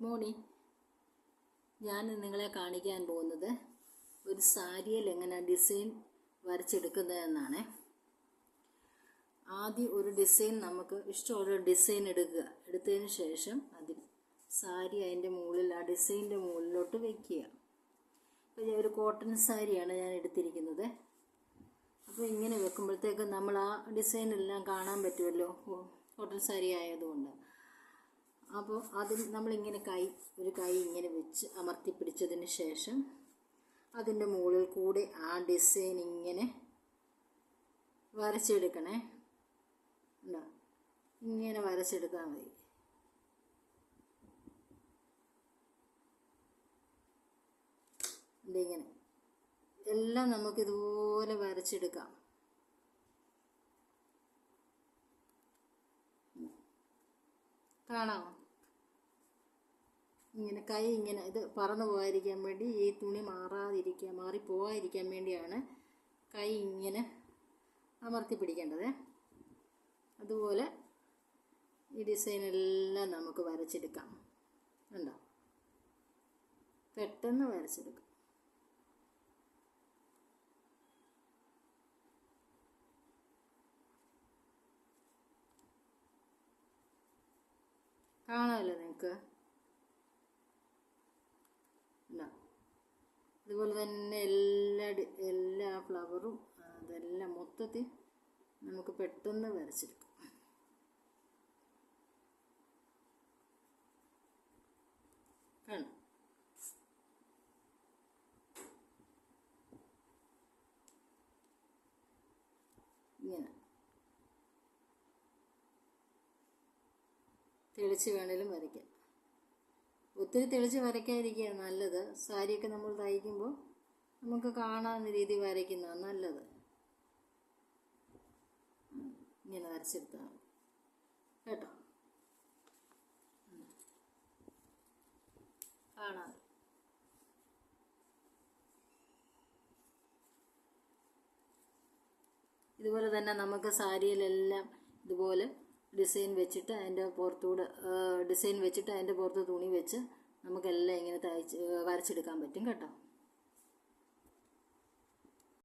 Good morning. ഞാൻ നിങ്ങളെ കാണിക്കാൻ പോകുന്നത് ഒരു സാരിയിൽ എങ്ങനെ ഡിസൈൻ വരച്ചെടുക്കുന്നതെന്നാണ്. ആദ്യം ഒരു ഡിസൈൻ നമുക്ക് ഇഷ്ടമുള്ള ഡിസൈൻ എടുത്തതിന് ശേഷം അതിൽ സാരി അതിൻ്റെ മുകളിൽ ആ ഡിസൈനിൻ്റെ മുകളിലോട്ട് വയ്ക്കുക. അപ്പോൾ ഒരു കോട്ടൺ സാരിയാണ് ഞാൻ എടുത്തിരിക്കുന്നത്. അപ്പോൾ ഇങ്ങനെ വെക്കുമ്പോഴത്തേക്ക് നമ്മൾ ആ ഡിസൈനെല്ലാം കാണാൻ പറ്റുമല്ലോ, കോട്ടൺ സാരി ആയതുകൊണ്ട്. അപ്പോൾ അതിൽ നമ്മളിങ്ങനെ ഒരു കൈ ഇങ്ങനെ വെച്ച് അമർത്തി പിടിച്ചതിന് ശേഷം അതിൻ്റെ മുകളിൽ കൂടെ ആ ഡിസൈൻ ഇങ്ങനെ വരച്ചെടുക്കണേ. ഉണ്ടോ? ഇങ്ങനെ വരച്ചെടുത്താൽ മതി. ഇങ്ങനെ എല്ലാം നമുക്കിതുപോലെ വരച്ചെടുക്കാം. കാണാമോ? ഇങ്ങനെ കൈ ഇങ്ങനെ ഇത് പറന്നു പോകാതിരിക്കാൻ വേണ്ടി, ഈ തുണി മാറിപ്പോകാതിരിക്കാൻ വേണ്ടിയാണ് കൈ ഇങ്ങനെ അമർത്തി പിടിക്കേണ്ടത്. അതുപോലെ ഈ ഡിസൈനെല്ലാം നമുക്ക് വരച്ചെടുക്കാം. ഉണ്ടോ? പെട്ടെന്ന് വരച്ചെടുക്കാം. കാണാമല്ലോ നിങ്ങൾക്ക്. അതുപോലെ തന്നെ എല്ലാ ഫ്ലവറും അതെല്ലാം മൊത്തത്തിൽ നമുക്ക് പെട്ടെന്ന് വരച്ചെടുക്കാം. കാണാം. ഇങ്ങനെ തെളിച്ച് വേണേലും വരയ്ക്കാം. ഒത്തിരി തെളിച്ച് വരയ്ക്കാതിരിക്കുക നല്ലത്. സാരിയൊക്കെ നമ്മൾ തയ്ക്കുമ്പോൾ നമുക്ക് കാണാവുന്ന രീതി വരയ്ക്കുന്നതാണ് നല്ലത്. ഇങ്ങനെ വരച്ചെടുത്താൽ കേട്ടോ. കാണാം. ഇതുപോലെ തന്നെ നമുക്ക് സാരിയിലെല്ലാം ഇതുപോലെ ഡിസൈൻ വെച്ചിട്ട് അതിൻ്റെ പുറത്ത് തുണി വെച്ച് നമുക്കെല്ലാം ഇങ്ങനെ വരച്ചെടുക്കാൻ പറ്റും കേട്ടോ.